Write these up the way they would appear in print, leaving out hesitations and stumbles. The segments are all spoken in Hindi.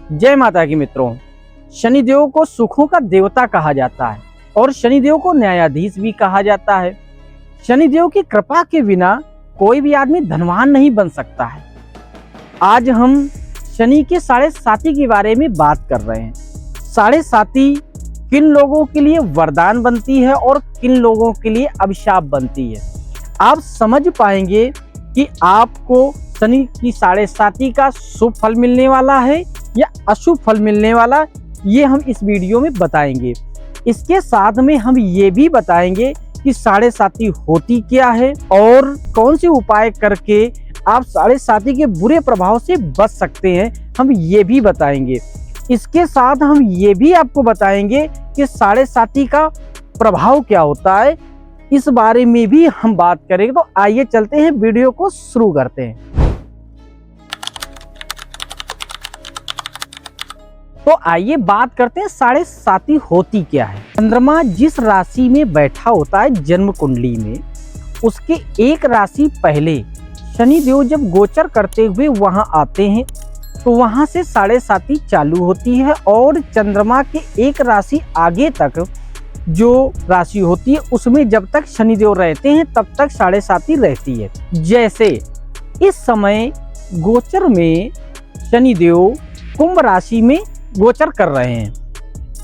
जय माता की मित्रों। शनिदेव को सुखों का देवता कहा जाता है और शनिदेव को न्यायाधीश भी कहा जाता है। शनिदेव की कृपा के बिना कोई भी आदमी धनवान नहीं बन सकता है। आज हम शनि के साढ़े साती के बारे में बात कर रहे हैं। साढ़े साती किन लोगों के लिए वरदान बनती है और किन लोगों के लिए अभिशाप बनती है, आप समझ पाएंगे कि आपको शनि की साढ़े साती का शुभ फल मिलने वाला है या अशुभ फल मिलने वाला, ये हम इस वीडियो में बताएंगे। इसके साथ में हम ये भी बताएंगे कि साढ़े साती होती क्या है और कौन से उपाय करके आप साढ़े साती के बुरे प्रभाव से बच सकते हैं, हम ये भी बताएंगे। इसके साथ हम ये भी आपको बताएंगे कि साढ़े साती का प्रभाव क्या होता है, इस बारे में भी हम बात करेंगे। तो आइए चलते हैं, वीडियो को शुरू करते हैं। तो आइए बात करते हैं साढ़े साती होती क्या है। चंद्रमा जिस राशि में बैठा होता है जन्म कुंडली में, उसके एक राशि पहले शनिदेव जब गोचर करते हुए वहां आते हैं तो वहां से साढ़े साती चालू होती है और चंद्रमा के एक राशि आगे तक जो राशि होती है उसमें जब तक शनिदेव रहते हैं तब तक साढ़े साती रहती है। जैसे इस समय गोचर में शनिदेव कुंभ राशि में गोचर कर रहे हैं,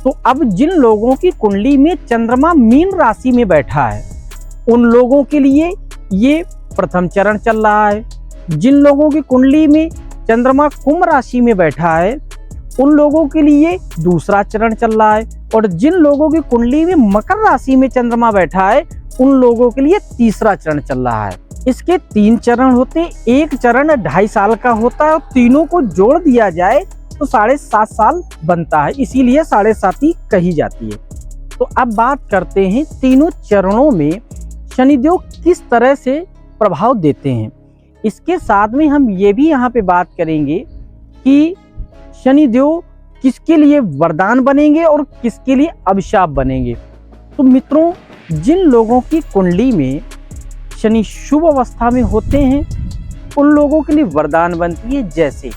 तो अब जिन लोगों की कुंडली में चंद्रमा मीन राशि में बैठा है उन लोगों के लिए ये प्रथम चरण चल रहा है। जिन लोगों की कुंडली में चंद्रमा कुंभ राशि में बैठा है उन लोगों के लिए दूसरा चरण चल रहा है, और जिन लोगों की कुंडली में मकर राशि में चंद्रमा बैठा है उन लोगों के लिए तीसरा चरण चल रहा है। इसके 3 चरण होते हैं। एक चरण 2.5 साल का होता है और तीनों को जोड़ दिया जाए तो 7.5 साल बनता है, इसीलिए साढ़े साती कही जाती है। तो अब बात करते हैं तीनों चरणों में शनिदेव किस तरह से प्रभाव देते हैं। इसके साथ में हम ये भी यहाँ पे बात करेंगे कि शनिदेव किसके लिए वरदान बनेंगे और किसके लिए अभिशाप बनेंगे। तो मित्रों, जिन लोगों की कुंडली में शनि शुभ अवस्था में होते हैं उन लोगों के लिए वरदान बनती है। जैसे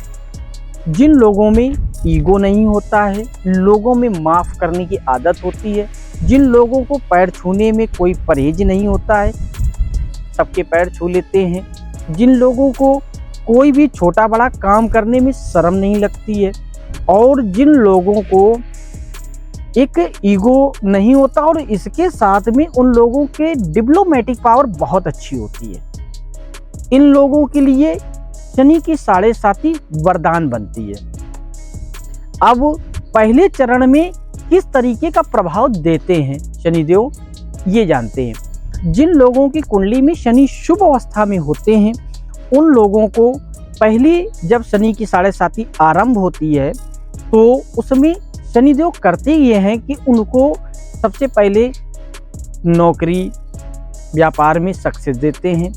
जिन लोगों में ईगो नहीं होता है, लोगों में माफ़ करने की आदत होती है, जिन लोगों को पैर छूने में कोई परहेज नहीं होता है, सबके पैर छू लेते हैं, जिन लोगों को कोई भी छोटा बड़ा काम करने में शर्म नहीं लगती है, और जिन लोगों को एक ईगो नहीं होता और इसके साथ में उन लोगों के डिप्लोमेटिक पावर बहुत अच्छी होती है, इन लोगों के लिए शनि की साढ़े साती वरदान बनती है। अब पहले चरण में किस तरीके का प्रभाव देते हैं शनिदेव, ये जानते हैं। जिन लोगों की कुंडली में शनि शुभ अवस्था में होते हैं उन लोगों को पहले जब शनि की साढ़े साती आरंभ होती है तो उसमें शनिदेव करते ये हैं कि उनको सबसे पहले नौकरी व्यापार में सक्सेस देते हैं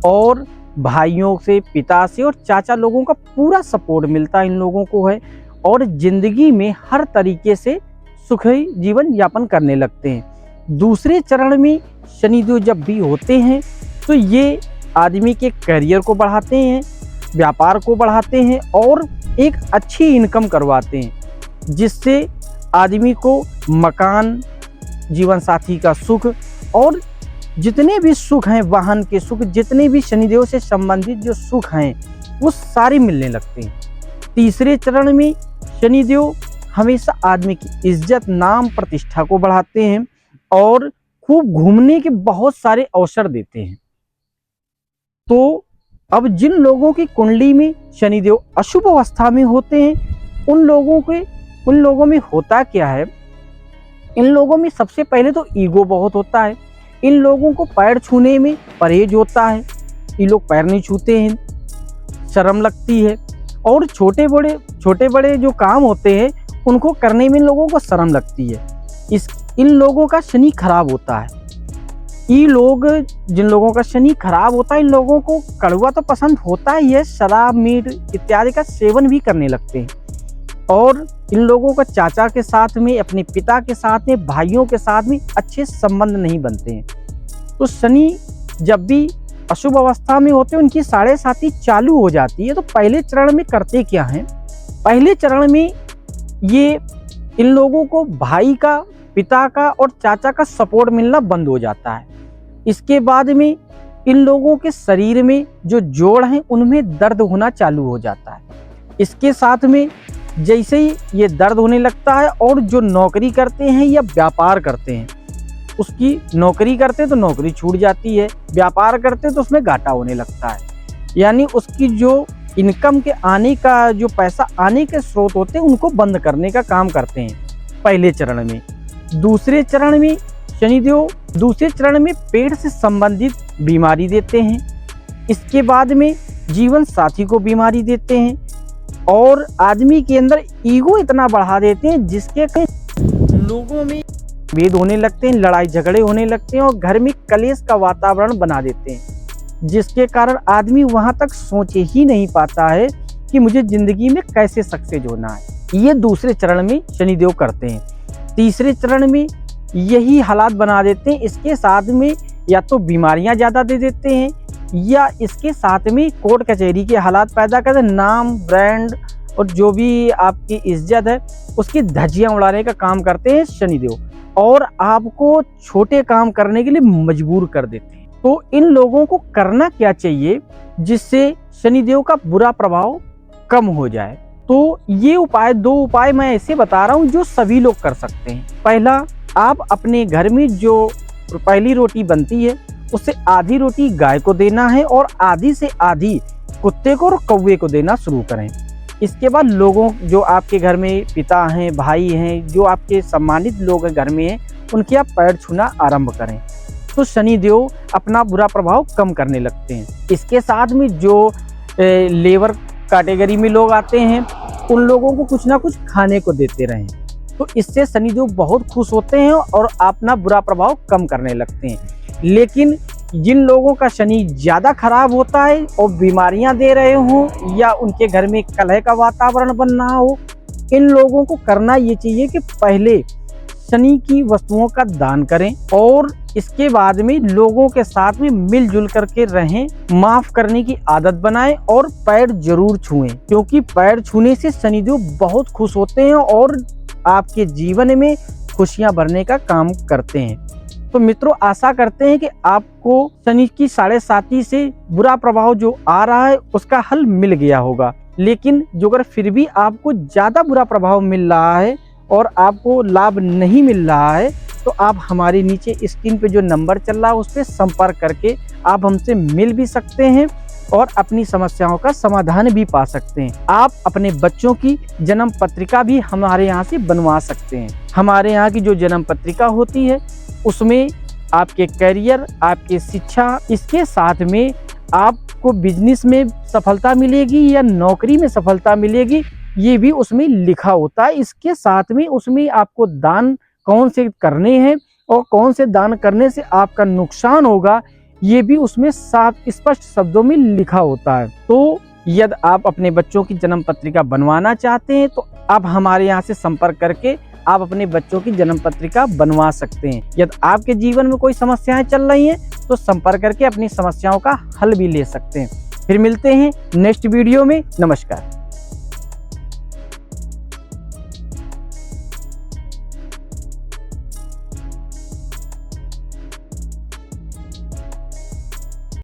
और भाइयों से, पिता से और चाचा लोगों का पूरा सपोर्ट मिलता है इन लोगों को है, और जिंदगी में हर तरीके से सुखी जीवन यापन करने लगते हैं। दूसरे चरण में शनिदेव जब भी होते हैं तो ये आदमी के करियर को बढ़ाते हैं, व्यापार को बढ़ाते हैं और एक अच्छी इनकम करवाते हैं, जिससे आदमी को मकान, जीवन साथी का सुख और जितने भी सुख हैं, वाहन के सुख, जितने भी शनिदेव से संबंधित जो सुख हैं वो सारे मिलने लगते हैं। तीसरे चरण में शनिदेव हमेशा आदमी की इज्जत, नाम, प्रतिष्ठा को बढ़ाते हैं और खूब घूमने के बहुत सारे अवसर देते हैं। तो अब जिन लोगों की कुंडली में शनिदेव अशुभ अवस्था में होते हैं उन लोगों में होता क्या है, इन लोगों में सबसे पहले तो ईगो बहुत होता है, इन लोगों को पैर छूने में परहेज होता है, ये लोग पैर नहीं छूते हैं, शर्म लगती है, और छोटे बड़े जो काम होते हैं उनको करने में इन लोगों को शर्म लगती है। इन लोगों का शनि खराब होता है। ये लोग, जिन लोगों का शनि खराब होता है, इन लोगों को कड़वा तो पसंद होता ही है, शराब, मीट इत्यादि का सेवन भी करने लगते हैं, और इन लोगों का चाचा के साथ में, अपने पिता के साथ में, भाइयों के साथ में अच्छे संबंध नहीं बनते हैं। तो शनि जब भी अशुभ अवस्था में होते हैं उनकी साढ़े साती चालू हो जाती है। तो पहले चरण में करते क्या हैं, पहले चरण में ये इन लोगों को भाई का, पिता का और चाचा का सपोर्ट मिलना बंद हो जाता है। इसके बाद में इन लोगों के शरीर में जो जोड़ हैं उनमें दर्द होना चालू हो जाता है। इसके साथ में जैसे ही ये दर्द होने लगता है और जो नौकरी करते हैं या व्यापार करते हैं, उसकी नौकरी करते तो नौकरी छूट जाती है, व्यापार करते तो उसमें घाटा होने लगता है। यानी उसकी जो इनकम के आने का, जो पैसा आने के स्रोत होते हैं उनको बंद करने का काम करते हैं पहले चरण में। दूसरे चरण में शनिदेव दूसरे चरण में पेट से संबंधित बीमारी देते हैं। इसके बाद में जीवन साथी को बीमारी देते हैं और आदमी के अंदर ईगो इतना बढ़ा देते हैं जिसके लोगों में भेद होने लगते हैं, लड़ाई झगड़े होने लगते हैं और घर में कलेश का वातावरण बना देते हैं, जिसके कारण आदमी वहां तक सोच ही नहीं पाता है कि मुझे जिंदगी में कैसे सक्सेस होना है। ये दूसरे चरण में शनिदेव करते हैं। तीसरे चरण में यही हालात बना देते हैं। इसके साथ में या तो बीमारियां ज़्यादा दे देते हैं या इसके साथ में कोर्ट कचहरी के हालात पैदा करते हैं। नाम, ब्रांड और जो भी आपकी इज्जत है उसकी धज्जियां उड़ाने का काम करते हैं शनिदेव और आपको छोटे काम करने के लिए मजबूर कर देते हैं। तो इन लोगों को करना क्या चाहिए जिससे शनिदेव का बुरा प्रभाव कम हो जाए? तो ये उपाय, 2 उपाय मैं ऐसे बता रहा हूँ जो सभी लोग कर सकते हैं। पहला, आप अपने घर में जो पहली रोटी बनती है उससे आधी रोटी गाय को देना है और आधी से आधी कुत्ते को और कौवे को देना शुरू करें। इसके बाद लोगों, जो आपके घर में पिता हैं, भाई हैं, जो आपके सम्मानित लोग घर में हैं, उनके आप पैर छूना आरंभ करें तो शनिदेव अपना बुरा प्रभाव कम करने लगते हैं। इसके साथ में जो लेबर कैटेगरी में लोग आते हैं उन लोगों को कुछ ना कुछ खाने को देते रहें तो इससे शनिदेव बहुत खुश होते हैं और अपना बुरा प्रभाव कम करने लगते हैं। लेकिन जिन लोगों का शनि ज़्यादा खराब होता है और बीमारियां दे रहे हों या उनके घर में कलह का वातावरण बन रहा हो, इन लोगों को करना ये चाहिए कि पहले शनि की वस्तुओं का दान करें और इसके बाद में लोगों के साथ में मिलजुल करके रहें, माफ करने की आदत बनाएं और पैर जरूर छुएं, क्योंकि पैर छूने से शनिदेव बहुत खुश होते हैं और आपके जीवन में खुशियां भरने का काम करते हैं। तो मित्रों, आशा करते हैं कि आपको शनि की 7.5 से बुरा प्रभाव जो आ रहा है उसका हल मिल गया होगा। लेकिन जो अगर फिर भी आपको ज्यादा बुरा प्रभाव मिल रहा है और आपको लाभ नहीं मिल रहा है तो आप हमारे नीचे स्क्रीन पे जो नंबर चल रहा है उस पर संपर्क करके आप हमसे मिल भी सकते हैं और अपनी समस्याओं का समाधान भी पा सकते हैं। आप अपने बच्चों की जन्म पत्रिका भी हमारे यहाँ से बनवा सकते हैं। हमारे यहाँ की जो जन्म पत्रिका होती है उसमें आपके करियर, आपके शिक्षा, इसके साथ में आपको बिजनेस में सफलता मिलेगी या नौकरी में सफलता मिलेगी, ये भी उसमें लिखा होता है। इसके साथ में उसमें आपको दान कौन से करने हैं और कौन से दान करने से आपका नुकसान होगा, ये भी उसमें साफ स्पष्ट शब्दों में लिखा होता है। तो यदि आप अपने बच्चों की जन्म पत्रिका बनवाना चाहते हैं तो आप हमारे यहाँ से संपर्क करके आप अपने बच्चों की जन्म पत्रिका बनवा सकते हैं। यदि आपके जीवन में कोई समस्याएं चल रही हैं तो संपर्क करके अपनी समस्याओं का हल भी ले सकते हैं। फिर मिलते हैं नेक्स्ट वीडियो में। नमस्कार।